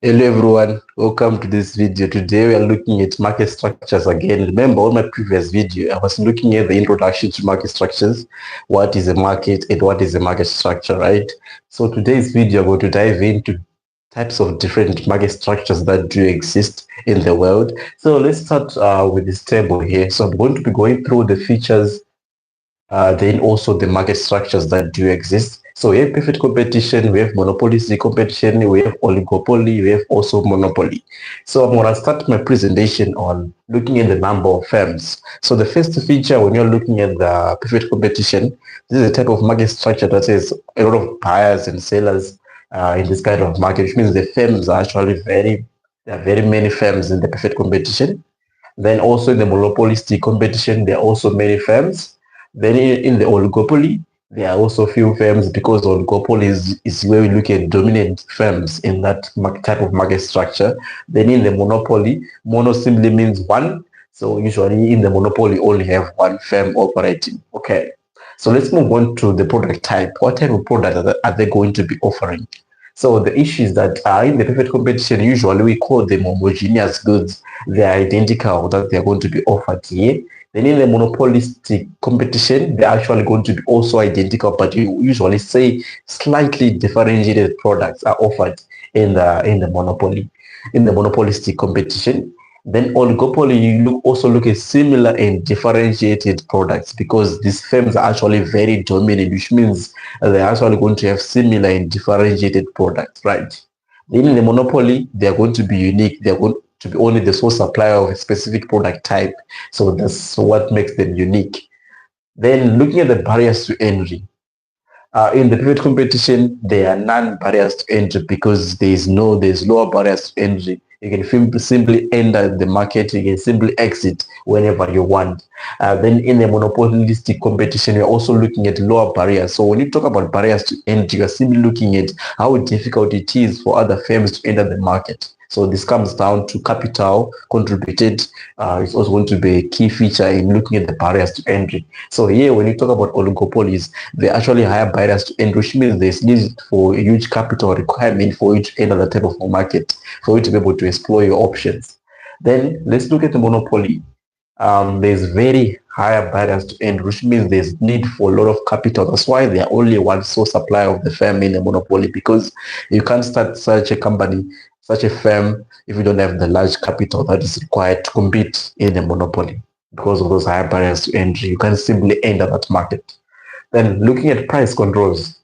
Hello everyone, welcome to this video. Today we are looking at market structures again. Remember on my previous video, I was looking at the introduction to market structures, what is a market and what is a market structure, right? So today's video, I'm going to dive into types of different market structures that do exist in the world. So let's start with this table here. So I'm going to be going through the features, then also the market structures that do exist. So we have perfect competition, we have monopolistic competition, we have oligopoly, we have also monopoly. So I'm going to start my presentation on looking at the number of firms. So the first feature when you're looking at the perfect competition, this is a type of market structure that says a lot of buyers and sellers in this kind of market, which means the firms are actually there are very many firms in the perfect competition. Then also in the monopolistic competition, there are also many firms. Then in the oligopoly, there are also few firms because oligopoly is where we look at dominant firms in that type of market structure. Then in the monopoly, mono simply means one. So usually in the monopoly, only have one firm operating. Okay. So let's move on to the product type. What type of product are they going to be offering? So the issue is that in the perfect competition, usually we call them homogeneous goods. They are identical that they are going to be offered here. Then in the monopolistic competition, they're actually going to be also identical, but you usually say slightly differentiated products are offered in the monopoly, in the monopolistic competition. Then oligopoly, you also look at similar and differentiated products because these firms are actually very dominant, which means they're actually going to have similar and differentiated products, right? Then in the monopoly, they're going to be unique. They're going to be only the sole supplier of a specific product type. So that's what makes them unique. Then looking at the barriers to entry, in the private competition, there are none barriers to entry because there's lower barriers to entry. You can simply enter the market. You can simply exit whenever you want. Then in the monopolistic competition, you're also looking at lower barriers. So when you talk about barriers to entry, you're simply looking at how difficult it is for other firms to enter the market. So this comes down to capital contributed. It's also going to be a key feature in looking at the barriers to entry. So here, when you talk about oligopolies, they actually higher barriers to entry, which means there's need for a huge capital requirement for you to enter the type of market, for you to be able to explore your options. Then let's look at the monopoly. There's very higher barriers to entry, which means there's need for a lot of capital. That's why there are only one source supplier of the firm in a monopoly, because you can't start such a company, such a firm, if you don't have the large capital that is required to compete in a monopoly. Because of those higher barriers to entry, you can't simply enter that market. Then looking at price controls.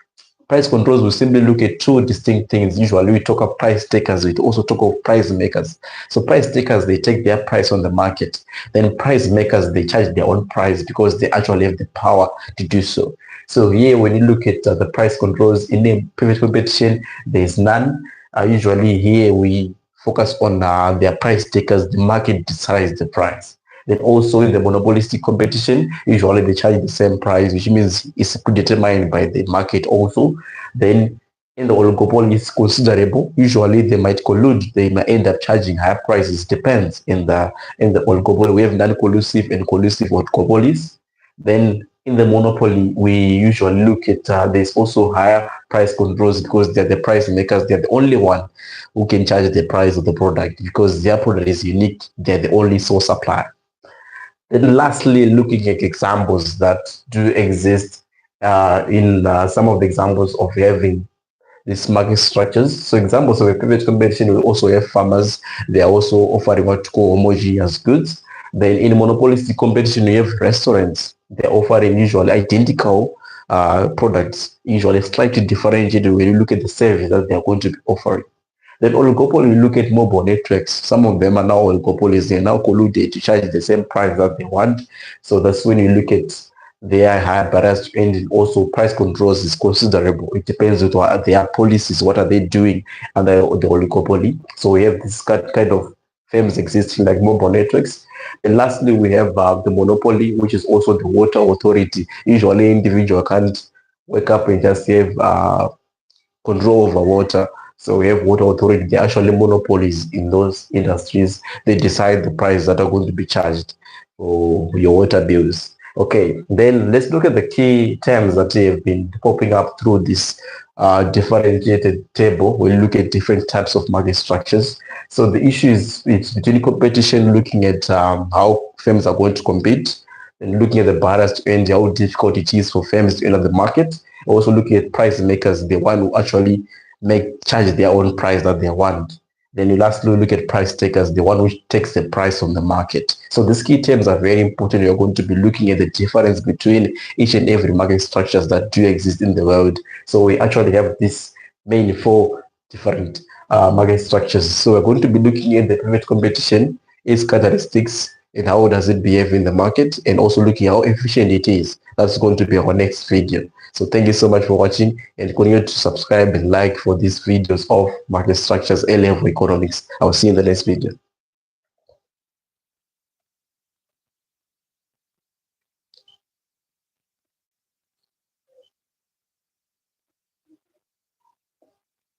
Price controls will simply look at two distinct things. Usually we talk of price takers, we also talk of price makers. So price takers, they take their price on the market. Then price makers, they charge their own price because they actually have the power to do so. So here, when you look at the price controls in the private competition, there's none. Usually here we focus on their price takers. The market decides the price. Then also in the monopolistic competition, usually they charge the same price, which means it's predetermined by the market also. Then in the oligopoly, it's considerable. Usually they might collude. They might end up charging higher prices. Depends in the oligopoly. We have non-collusive and collusive oligopolies. Then in the monopoly, we usually look at there's also higher price controls because they're the price makers. They're the only one who can charge the price of the product because their product is unique. They're the only source supplier. Then lastly, looking at examples that do exist in some of the examples of having these market structures. So examples of a private competition will also have farmers. They are also offering what you call homogeneous goods. Then in monopolistic competition, you have restaurants. They're offering usually identical products, usually slightly differentiated when you look at the service that they are going to be offering. Then oligopoly, you look at mobile networks. Some of them are now oligopolies. They're now colluded to charge the same price that they want. So that's when you look at their higher barriers to entry. Also, price controls is considerable. It depends on what their policies, what are they doing under the oligopoly. So we have this kind of firms existing like mobile networks. And lastly, we have the monopoly, which is also the water authority. Usually, individual can't wake up and just have control over water. So we have water authority. They're actually monopolies in those industries. They decide the price that are going to be charged for your water bills. Okay, then let's look at the key terms that have been popping up through this differentiated table. We'll look at different types of market structures. So the issue is it's between competition, looking at how firms are going to compete, and looking at the barriers to entry, how difficult it is for firms to enter the market. Also looking at price makers, the one who actually charge their own price that they want. Then you lastly look at price takers, the one which takes the price from the market. So these key terms are very important. You're going to be looking at the difference between each and every market structures that do exist in the world. So we actually have this main four different market structures. So we're going to be looking at the private competition, its characteristics, and how does it behave in the market, and also looking how efficient it is. That's going to be our next video. So thank you so much for watching, and continue to subscribe and like for these videos of market structures A-Level Economics. I'll see you in the next video.